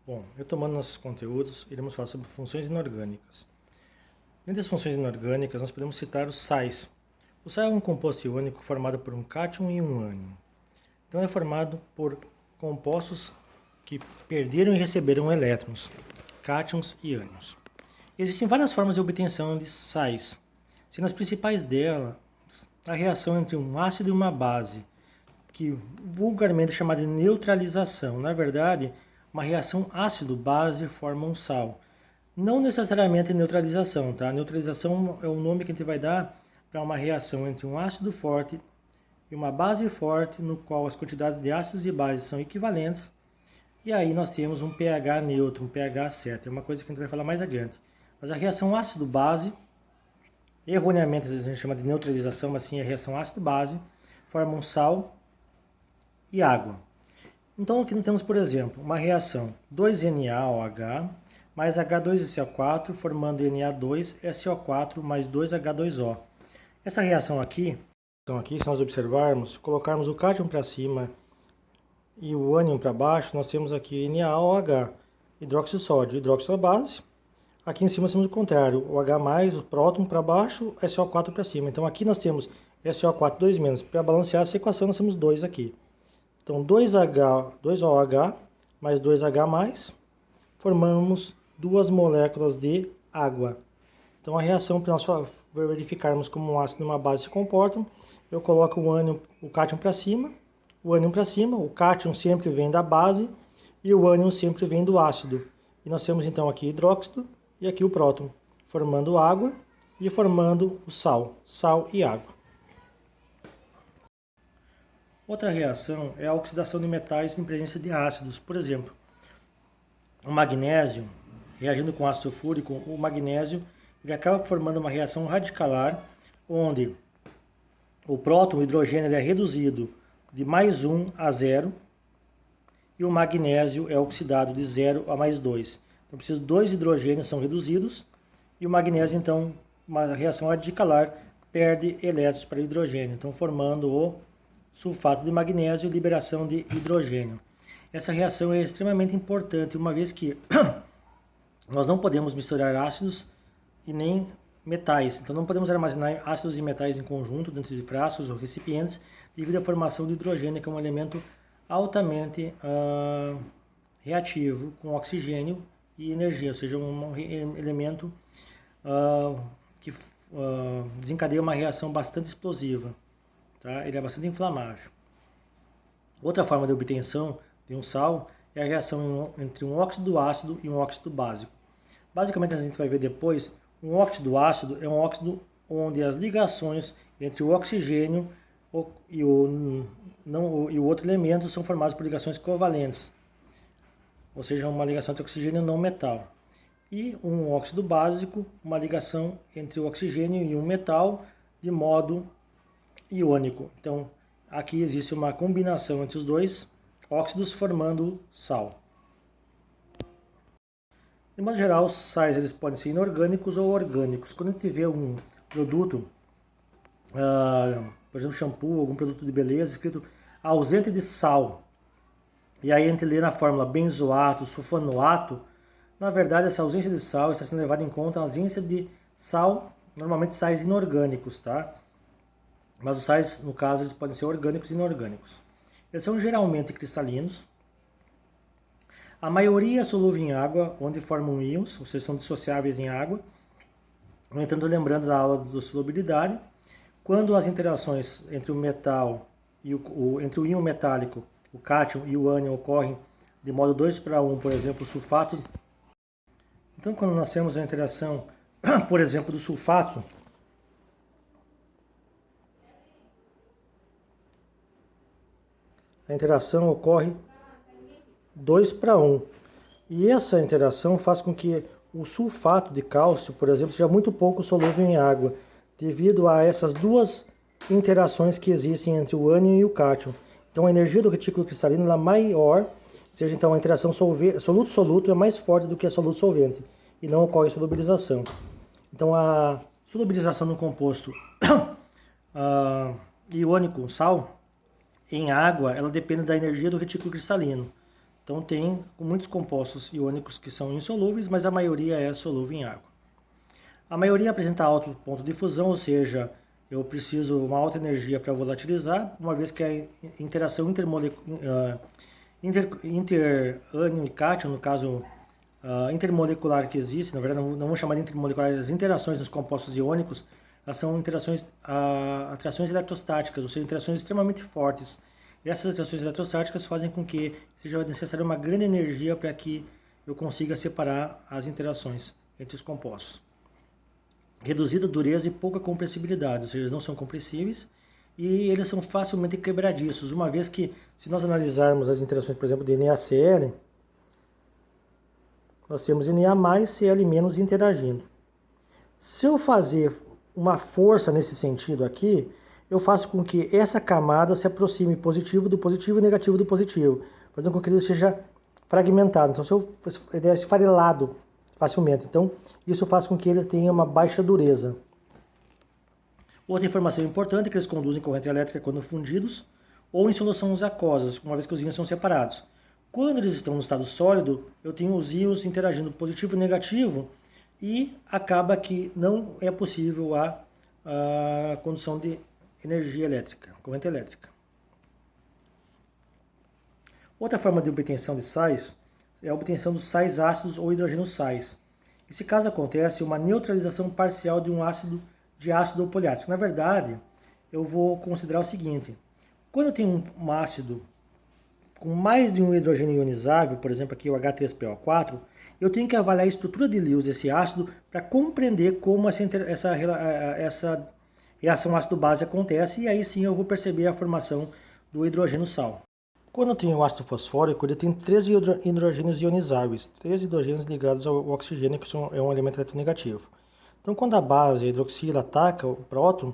Bom, retomando nossos conteúdos, iremos falar sobre funções inorgânicas. Entre as funções inorgânicas, nós podemos citar os sais. O sal é um composto iônico formado por um cátion e um ânion. Então, é formado por compostos que perderam e receberam elétrons, cátions e ânions. Existem várias formas de obtenção de sais, sendo as principais delas a reação entre um ácido e uma base, que vulgarmente é chamada de neutralização. Na verdade, uma reação ácido-base forma um sal. Não necessariamente neutralização, tá? Neutralização é o nome que a gente vai dar para uma reação entre um ácido forte e uma base forte, no qual as quantidades de ácidos e bases são equivalentes. E aí nós temos um pH neutro, um pH certo. É uma coisa que a gente vai falar mais adiante. Mas a reação ácido-base, erroneamente a gente chama de neutralização, mas sim a reação ácido-base, forma um sal e água. Então aqui nós temos, por exemplo, uma reação 2NaOH mais H2SO4 formando Na2SO4 mais 2H2O. Essa reação aqui, se nós observarmos, colocarmos o cátion para cima e o ânion para baixo, nós temos aqui NaOH, hidróxido de sódio, hidróxido da base. Aqui em cima nós temos o contrário, o H+, o próton para baixo, SO4 para cima. Então aqui nós temos SO4, 2-. Para balancear essa equação nós temos 2 aqui. Então 2OH mais 2H+, formamos duas moléculas de água. Então a reação, para nós verificarmos como um ácido e uma base se comportam, eu coloco o cátion para cima, o ânion para cima, o cátion sempre vem da base e o ânion sempre vem do ácido. E nós temos então aqui hidróxido e aqui o próton, formando água e formando o sal e água. Outra reação é a oxidação de metais em presença de ácidos. Por exemplo, o magnésio, reagindo com ácido sulfúrico, o magnésio ele acaba formando uma reação radicalar, onde o próton, o hidrogênio, ele é reduzido de +1 a 0, e o magnésio é oxidado de 0 a +2. Então, preciso 2 hidrogênios são reduzidos, e o magnésio, então, uma reação radicalar, perde elétrons para o hidrogênio, então formando o sulfato de magnésio e liberação de hidrogênio. Essa reação é extremamente importante, uma vez que nós não podemos misturar ácidos e nem metais. Então não podemos armazenar ácidos e metais em conjunto dentro de frascos ou recipientes devido à formação de hidrogênio, que é um elemento altamente reativo com oxigênio e energia, ou seja, um elemento que desencadeia uma reação bastante explosiva. Tá? Ele é bastante inflamável. Outra forma de obtenção de um sal é a reação entre um óxido ácido e um óxido básico. Basicamente, a gente vai ver depois, um óxido ácido é um óxido onde as ligações entre o oxigênio e o outro elemento são formadas por ligações covalentes, ou seja, uma ligação entre oxigênio e não metal. E um óxido básico, uma ligação entre o oxigênio e um metal de modo iônico. Então, aqui existe uma combinação entre os dois óxidos formando sal. De modo geral, os sais eles podem ser inorgânicos ou orgânicos. Quando a gente vê um produto, por exemplo, shampoo, algum produto de beleza, escrito ausente de sal, e aí a gente lê na fórmula benzoato, sulfonato, na verdade essa ausência de sal está sendo levada em conta a ausência de sal, normalmente sais inorgânicos, tá? Mas os sais, no caso, eles podem ser orgânicos e inorgânicos. Eles são geralmente cristalinos. A maioria é solúvel em água, onde formam íons, ou seja, são dissociáveis em água. No entanto, lembrando da aula da solubilidade, quando as interações entre o metal e entre o íon metálico, o cátion e o ânion ocorrem de modo 2:1, por exemplo, o sulfato. Então, quando nós temos a interação, por exemplo, do sulfato, a interação ocorre 2:1. E essa interação faz com que o sulfato de cálcio, por exemplo, seja muito pouco solúvel em água, devido a essas duas interações que existem entre o ânion e o cátion. Então a energia do retículo cristalino é maior, ou seja, então a interação soluto-soluto é mais forte do que a soluto-solvente, e não ocorre solubilização. Então a solubilização no composto iônico, sal, em água, ela depende da energia do retículo cristalino. Então tem muitos compostos iônicos que são insolúveis, mas a maioria é solúvel em água. A maioria apresenta alto ponto de fusão, ou seja, eu preciso uma alta energia para volatilizar, uma vez que a interação interânion e cátion, no caso intermolecular que existe, na verdade não vamos chamar de intermolecular, as interações nos compostos iônicos, elas são atrações eletrostáticas, ou seja, interações extremamente fortes. E essas atrações eletrostáticas fazem com que seja necessária uma grande energia para que eu consiga separar as interações entre os compostos. Reduzida dureza e pouca compressibilidade, ou seja, eles não são compressíveis e eles são facilmente quebradiços, uma vez que, se nós analisarmos as interações, por exemplo, de NaCl, nós temos Na mais Cl menos interagindo. Se eu fazer uma força nesse sentido aqui, eu faço com que essa camada se aproxime positivo do positivo e negativo do positivo, fazendo com que ele seja fragmentado. Então, ele é esfarelado facilmente. Então, isso faz com que ele tenha uma baixa dureza. Outra informação importante é que eles conduzem corrente elétrica quando fundidos ou em soluções aquosas, uma vez que os íons são separados. Quando eles estão no estado sólido, eu tenho os íons interagindo positivo e negativo e acaba que não é possível a condução de energia elétrica, corrente elétrica. Outra forma de obtenção de sais é a obtenção dos sais ácidos ou hidrogênios sais. Nesse caso acontece uma neutralização parcial de um ácido ou poliácido. Na verdade, eu vou considerar o seguinte: quando eu tenho um ácido com mais de um hidrogênio ionizável, por exemplo aqui o H3PO4, eu tenho que avaliar a estrutura de Lewis desse ácido para compreender como essa reação ácido-base acontece, e aí sim eu vou perceber a formação do hidrogênio sal. Quando eu tenho o ácido fosfórico, ele tem 3 hidrogênios ionizáveis, 3 hidrogênios ligados ao oxigênio, que é um elemento eletronegativo. Então, quando a base, a hidroxila, ataca o próton,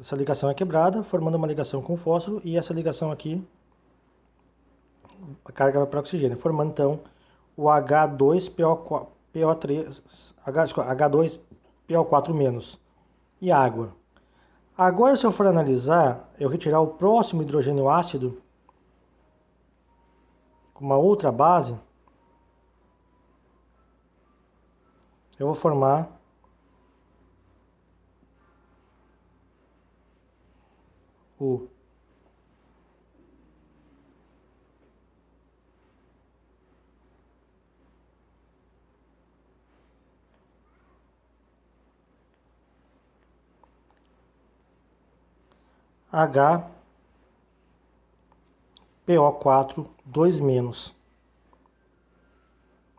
essa ligação é quebrada, formando uma ligação com o fósforo, e essa ligação aqui, a carga vai para o oxigênio, formando então o H2PO4- e água. Agora, se eu for analisar, eu retirar o próximo hidrogênio ácido com uma outra base, eu vou formar o HPO4 2-,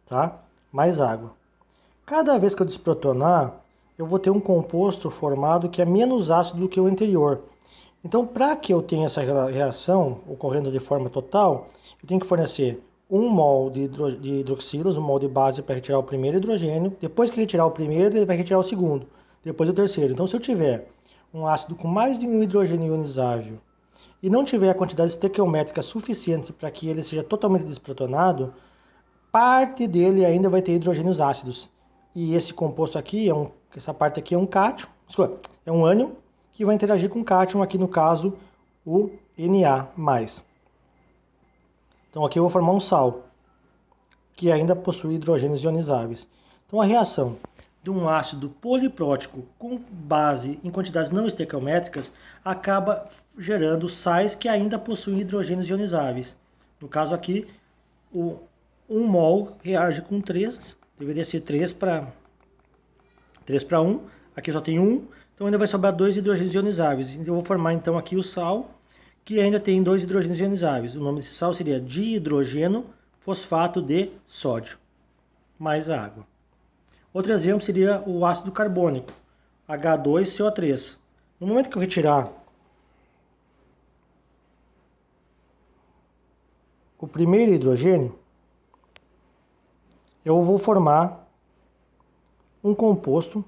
tá? Mais água. Cada vez que eu desprotonar, eu vou ter um composto formado que é menos ácido do que o anterior. Então, para que eu tenha essa reação ocorrendo de forma total, eu tenho que fornecer 1 mol de hidroxilas, 1 mol de base para retirar o primeiro hidrogênio. Depois que retirar o primeiro, ele vai retirar o segundo, depois o terceiro. Então, se eu tiver um ácido com mais de um hidrogênio ionizável e não tiver a quantidade estequiométrica suficiente para que ele seja totalmente desprotonado, parte dele ainda vai ter hidrogênios ácidos. E esse composto aqui, essa parte aqui é um cátion, é um ânion, que vai interagir com o cátion, aqui no caso o Na+. Então aqui eu vou formar um sal, que ainda possui hidrogênios ionizáveis. Então a reação de um ácido poliprótico com base em quantidades não estequiométricas acaba gerando sais que ainda possuem hidrogênios ionizáveis. No caso aqui, o 1 mol reage com 3, deveria ser 3 para 1, aqui só tem 1, então ainda vai sobrar 2 hidrogênios ionizáveis. Eu vou formar então aqui o sal, que ainda tem 2 hidrogênios ionizáveis. O nome desse sal seria dihidrogeno fosfato de sódio, mais a água. Outro exemplo seria o ácido carbônico, H2CO3. No momento que eu retirar o primeiro hidrogênio, eu vou formar um composto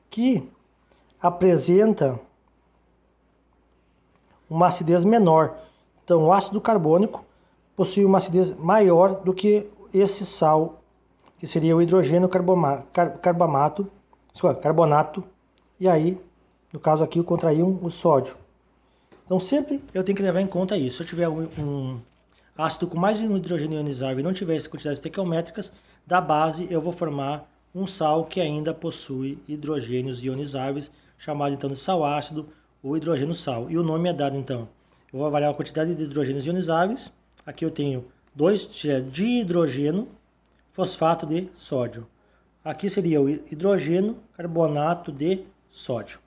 que apresenta uma acidez menor. Então, o ácido carbônico possui uma acidez maior do que esse sal, que seria o hidrogênio carbonato, e aí, no caso aqui, o contraíon, o sódio. Então sempre eu tenho que levar em conta isso. Se eu tiver um ácido com mais de um hidrogênio ionizável e não tiver essas quantidades estequiométricas, da base eu vou formar um sal que ainda possui hidrogênios ionizáveis, chamado então de sal ácido ou hidrogênio sal. E o nome é dado então. Eu vou avaliar a quantidade de hidrogênios ionizáveis. Aqui eu tenho 2 de hidrogênio, fosfato de sódio. Aqui seria o hidrogênio, carbonato de sódio.